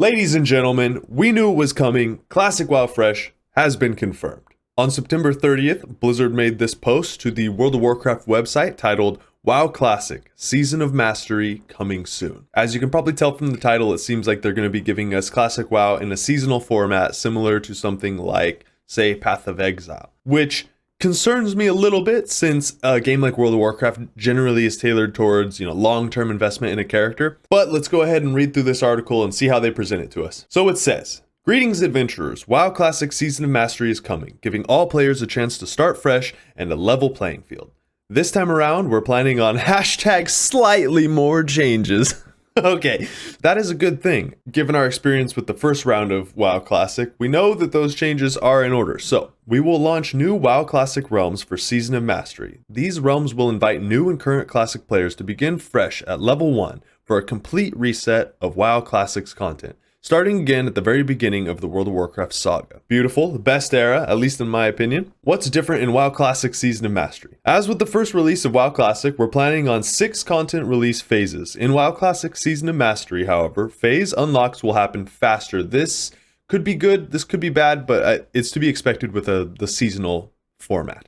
Ladies and gentlemen, we knew it was coming. Classic WoW Fresh has been confirmed. On September 30th, Blizzard made this post to the World of Warcraft website titled WoW Classic, Season of Mastery coming soon. As you can probably tell from the title, it seems like they're going to be giving us Classic WoW in a seasonal format similar to something like, say, Path of Exile, which concerns me a little bit since a game like World of Warcraft generally is tailored towards, long-term investment in a character. But let's go ahead and read through this article and see how they present it to us. So it says, "Greetings adventurers, WoW Classic Season of Mastery is coming, giving all players a chance to start fresh and a level playing field. This time around, we're planning on hashtag slightly more changes." Okay, that is a good thing. Given our experience with the first round of WoW Classic, we know that those changes are in order. So, we will launch new WoW Classic realms for Season of Mastery. These realms will invite new and current Classic players to begin fresh at level 1 for a complete reset of WoW Classic's content, starting again at the very beginning of the World of Warcraft saga. Beautiful, the best era, at least in my opinion. What's different in WoW Classic Season of Mastery? As with the first release of WoW Classic, we're planning on 6 content release phases. In WoW Classic Season of Mastery, however, phase unlocks will happen faster. This could be good, this could be bad, but it's to be expected with the seasonal format.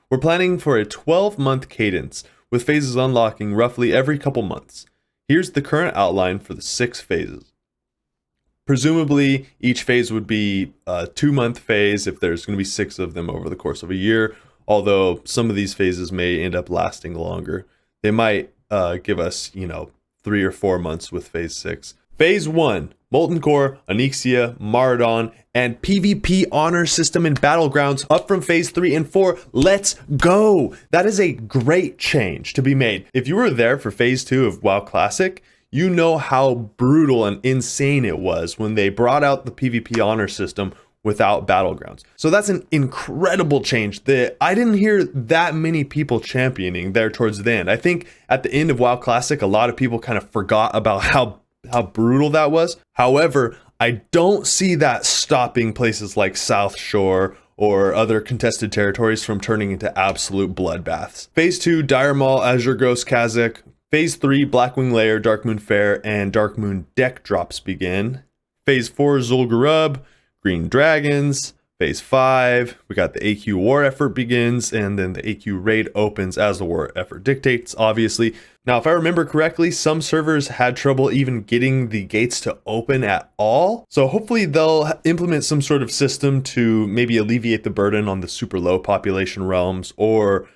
We're planning for a 12-month cadence, with phases unlocking roughly every couple months. Here's the current outline for the 6 phases. Presumably, each phase would be a 2-month phase if there's going to be 6 of them over the course of a year, although some of these phases may end up lasting longer. They might give us, 3 or 4 months with phase 6. Phase 1, Molten Core, Onyxia, Maraudon, and PvP honor system and battlegrounds up from phase 3 and 4. Let's go! That is a great change to be made. If you were there for phase 2 of WoW Classic, you know how brutal and insane it was when they brought out the PvP honor system without battlegrounds. So that's an incredible change that I didn't hear that many people championing there towards the end. I think at the end of WoW Classic, a lot of people kind of forgot about how brutal that was. However, I don't see that stopping places like South Shore or other contested territories from turning into absolute bloodbaths. Phase 2, Dire Maul, Azure Ghost, Kha'Zix. Phase 3, Blackwing Lair, Darkmoon Fair, and Darkmoon deck drops begin. Phase 4, Zul'Gurub, Green Dragons. Phase 5, we got the AQ War Effort begins, and then the AQ Raid opens as the War Effort dictates, obviously. Now, if I remember correctly, some servers had trouble even getting the gates to open at all. So hopefully they'll implement some sort of system to maybe alleviate the burden on the super low population realms, or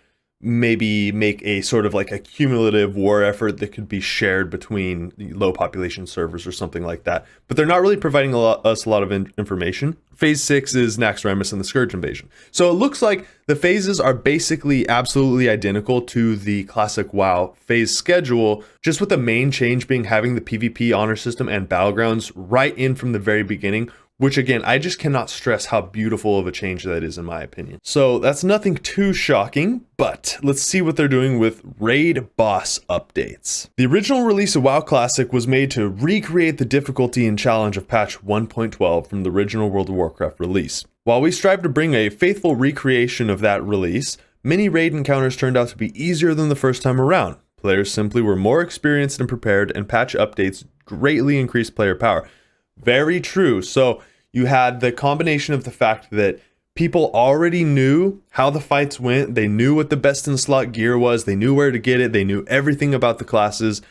maybe make a sort of like a cumulative war effort that could be shared between low population servers or something like that. But they're not really providing us a lot of information. Phase 6 is Naxxramas and the Scourge Invasion. So it looks like the phases are basically absolutely identical to the classic WoW phase schedule, just with the main change being having the PvP honor system and battlegrounds right in from the very beginning, which again, I just cannot stress how beautiful of a change that is in my opinion. So that's nothing too shocking, but let's see what they're doing with raid boss updates. The original release of WoW Classic was made to recreate the difficulty and challenge of patch 1.12 from the original World of Warcraft release. While we strive to bring a faithful recreation of that release, many raid encounters turned out to be easier than the first time around. Players simply were more experienced and prepared, and patch updates greatly increased player power. Very true. So you had the combination of the fact that people already knew how the fights went. They knew what the best in slot gear was. They knew where to get it. They knew everything about the classes.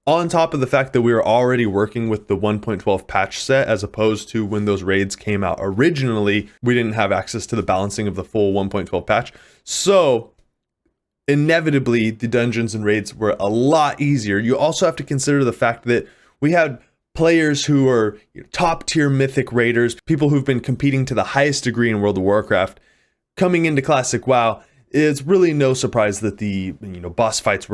On top of the fact that we were already working with the 1.12 patch set, as opposed to when those raids came out originally, we didn't have access to the balancing of the full 1.12 patch. So inevitably, the dungeons and raids were a lot easier. You also have to consider the fact that we had players who are top tier mythic raiders, people who've been competing to the highest degree in World of Warcraft, coming into Classic WoW. It's really no surprise that the boss fights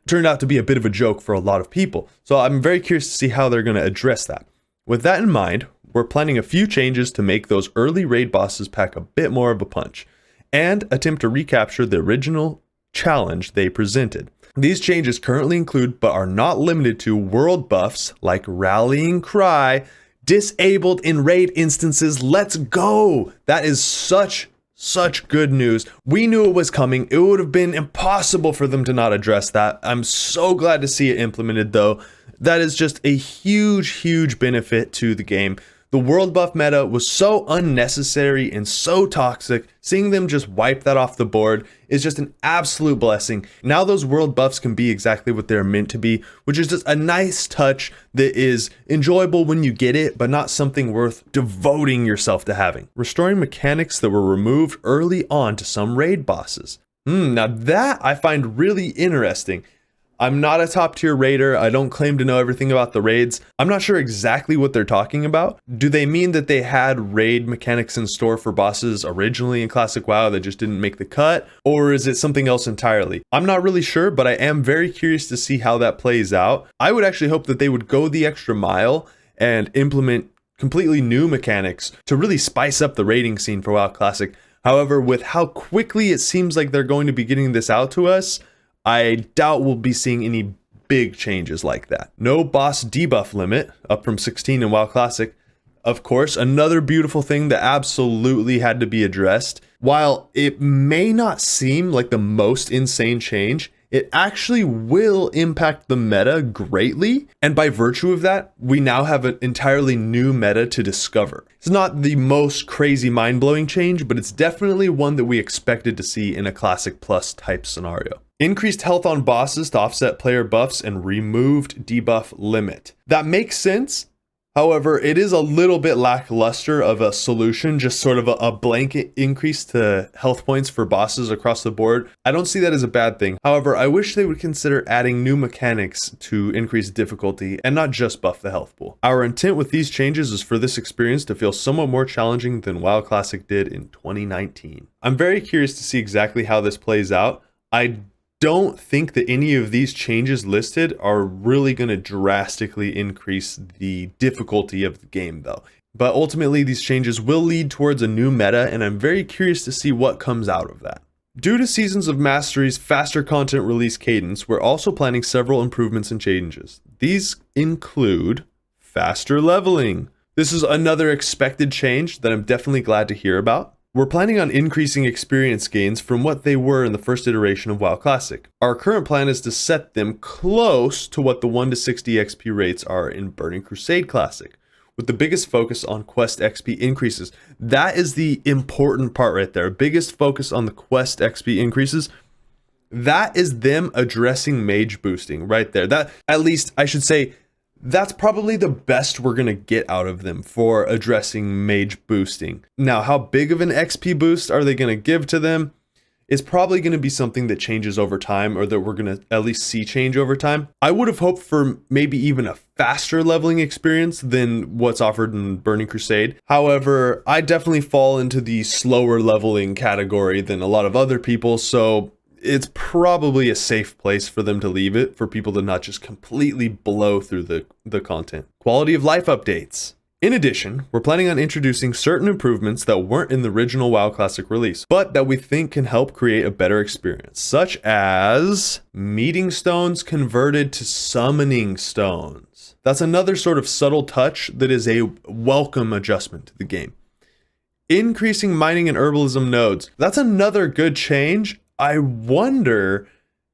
turned out to be a bit of a joke for a lot of people. So I'm very curious to see how they're going to address that. With that in mind, we're planning a few changes to make those early raid bosses pack a bit more of a punch, and attempt to recapture the original challenge they presented. These changes currently include, but are not limited to, world buffs like Rallying Cry, disabled in raid instances. Let's go! That is such Such good news. We knew it was coming. It would have been impossible for them to not address that. I'm so glad to see it implemented though. That is just a huge benefit to the game. The world buff meta was so unnecessary and so toxic. Seeing them just wipe that off the board is just an absolute blessing. Now those world buffs can be exactly what they're meant to be, which is just a nice touch that is enjoyable when you get it, but not something worth devoting yourself to having. Restoring mechanics that were removed early on to some raid bosses. Now that I find really interesting. I'm not a top tier raider. I don't claim to know everything about the raids. I'm not sure exactly what they're talking about. Do they mean that they had raid mechanics in store for bosses originally in Classic WoW that just didn't make the cut? Or is it something else entirely? I'm not really sure, but I am very curious to see how that plays out. I would actually hope that they would go the extra mile and implement completely new mechanics to really spice up the raiding scene for WoW Classic. However, with how quickly it seems like they're going to be getting this out to us, I doubt we'll be seeing any big changes like that. No boss debuff limit, up from 16 in WoW Classic. Of course, another beautiful thing that absolutely had to be addressed. While it may not seem like the most insane change, it actually will impact the meta greatly. And by virtue of that, we now have an entirely new meta to discover. It's not the most crazy mind-blowing change, but it's definitely one that we expected to see in a Classic Plus type scenario. Increased health on bosses to offset player buffs and removed debuff limit. That makes sense. However, it is a little bit lackluster of a solution, just sort of a blanket increase to health points for bosses across the board. I don't see that as a bad thing. However, I wish they would consider adding new mechanics to increase difficulty and not just buff the health pool. Our intent with these changes is for this experience to feel somewhat more challenging than WoW Classic did in 2019. I'm very curious to see exactly how this plays out. I don't think that any of these changes listed are really going to drastically increase the difficulty of the game though. But ultimately these changes will lead towards a new meta, and I'm very curious to see what comes out of that. Due to Seasons of Mastery's faster content release cadence, we're also planning several improvements and changes. These include faster leveling. This is another expected change that I'm definitely glad to hear about. We're planning on increasing experience gains from what they were in the first iteration of WoW Classic. Our current plan is to set them close to what the 1 to 60 XP rates are in Burning Crusade Classic, with the biggest focus on quest XP increases. That is the important part right there. Biggest focus on the quest XP increases. That is them addressing mage boosting right there. That, at least I should say, that's probably the best we're going to get out of them for addressing mage boosting. Now, how big of an XP boost are they going to give to them? It's probably going to be something that changes over time, or that we're going to at least see change over time. I would have hoped for maybe even a faster leveling experience than what's offered in Burning Crusade. However, I definitely fall into the slower leveling category than a lot of other people, so it's probably a safe place for them to leave it, for people to not just completely blow through the content. Quality of life updates. In addition, we're planning on introducing certain improvements that weren't in the original WoW Classic release, but that we think can help create a better experience, such as meeting stones converted to summoning stones. That's another sort of subtle touch that is a welcome adjustment to the game. Increasing mining and herbalism nodes. That's another good change. I wonder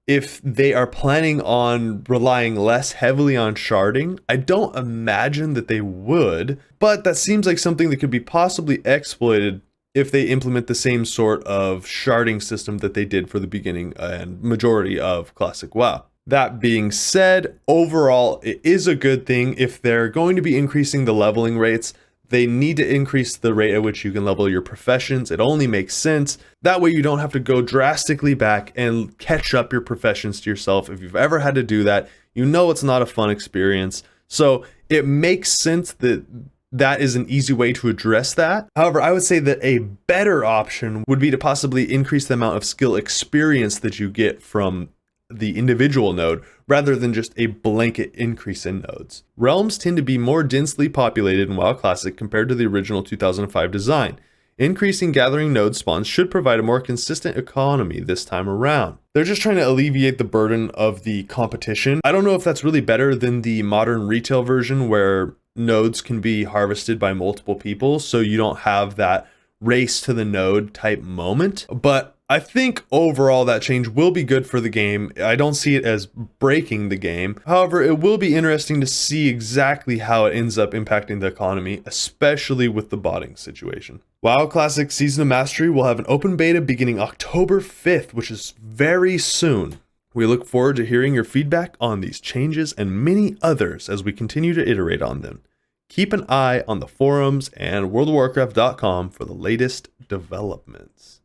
if they are planning on relying less heavily on sharding. I don't imagine that they would, but that seems like something that could be possibly exploited if they implement the same sort of sharding system that they did for the beginning and majority of Classic WoW. That being said, overall, it is a good thing. If they're going to be increasing the leveling rates, they need to increase the rate at which you can level your professions. It only makes sense. That way you don't have to go drastically back and catch up your professions to yourself. If you've ever had to do that, you know it's not a fun experience. So it makes sense that that is an easy way to address that. However, I would say that a better option would be to possibly increase the amount of skill experience that you get from the individual node, rather than just a blanket increase in nodes. Realms tend to be more densely populated in WoW Classic compared to the original 2005 design. Increasing gathering node spawns should provide a more consistent economy this time around. They're just trying to alleviate the burden of the competition. I don't know if that's really better than the modern retail version where nodes can be harvested by multiple people, so you don't have that race to the node type moment. But I think overall that change will be good for the game. I don't see it as breaking the game. However, it will be interesting to see exactly how it ends up impacting the economy, especially with the botting situation. WoW Classic Season of Mastery will have an open beta beginning October 5th, which is very soon. We look forward to hearing your feedback on these changes and many others as we continue to iterate on them. Keep an eye on the forums and worldofwarcraft.com for the latest developments.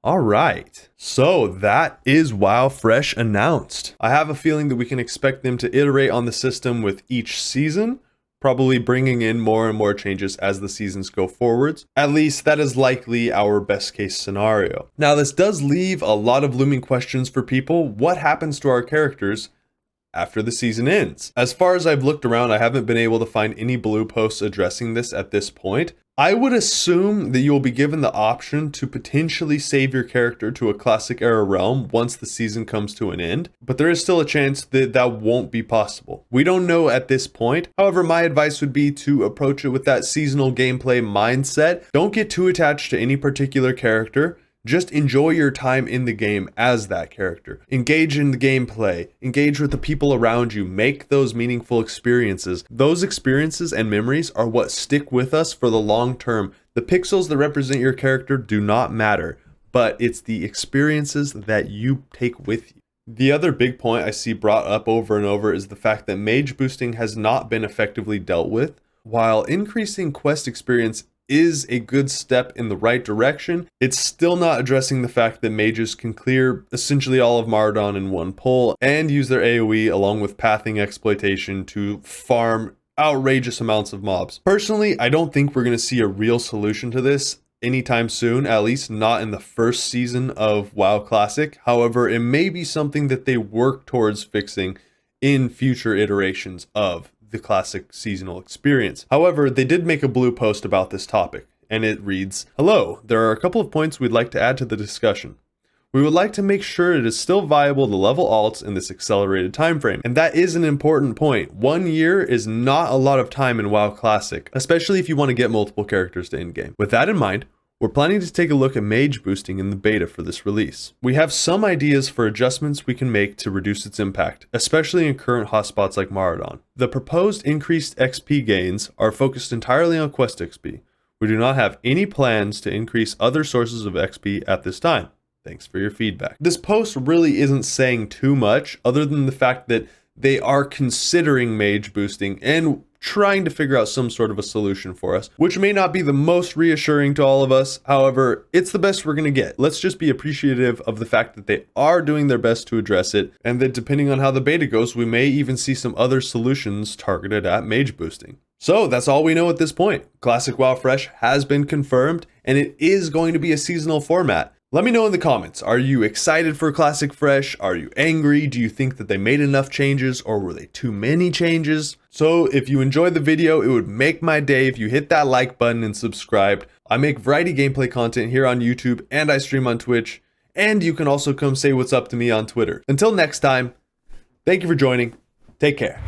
All right, so that is WoW Fresh announced. I have a feeling that we can expect them to iterate on the system with each season, probably bringing in more and more changes as the seasons go forwards. At least that is likely our best case scenario. Now, this does leave a lot of looming questions for people. What happens to our characters after the season ends? As far as I've looked around, I haven't been able to find any blue posts addressing this at this point. I would assume that you'll be given the option to potentially save your character to a classic era realm once the season comes to an end, but there is still a chance that that won't be possible. We don't know at this point. However, my advice would be to approach it with that seasonal gameplay mindset. Don't get too attached to any particular character. Just enjoy your time in the game as that character. Engage in the gameplay. Engage with the people around you. Make those meaningful experiences. Those experiences and memories are what stick with us for the long term. The pixels that represent your character do not matter, but it's the experiences that you take with you. The other big point I see brought up over and over is the fact that mage boosting has not been effectively dealt with. While increasing quest experience is a good step in the right direction, it's still not addressing the fact that mages can clear essentially all of Maraudon in one pull and use their AoE along with pathing exploitation to farm outrageous amounts of mobs. Personally, I don't think we're going to see a real solution to this anytime soon, at least not in the first season of WoW Classic. However, it may be something that they work towards fixing in future iterations of the classic seasonal experience. However, they did make a blue post about this topic, and it reads, "Hello, there are a couple of points we'd like to add to the discussion. We would like to make sure it is still viable to level alts in this accelerated time frame." And that is an important point. 1 year is not a lot of time in WoW Classic, especially if you want to get multiple characters to endgame. With that in mind, we're planning to take a look at mage boosting in the beta for this release. We have some ideas for adjustments we can make to reduce its impact, especially in current hotspots like Maraudon. The proposed increased XP gains are focused entirely on quest XP. We do not have any plans to increase other sources of XP at this time. Thanks for your feedback. This post really isn't saying too much other than the fact that they are considering mage boosting and trying to figure out some sort of a solution for us, which may not be the most reassuring to all of us. However, it's the best we're going to get. Let's just be appreciative of the fact that they are doing their best to address it, and that depending on how the beta goes, we may even see some other solutions targeted at mage boosting. So that's all we know at this point. Classic WoW Fresh has been confirmed, and it is going to be a seasonal format. Let me know in the comments, are you excited for Classic Fresh? Are you angry? Do you think that they made enough changes, or were they too many changes? So if you enjoyed the video, it would make my day if you hit that like button and subscribed. I make variety gameplay content here on YouTube, and I stream on Twitch, and you can also come say what's up to me on Twitter. Until next time, thank you for joining. Take care.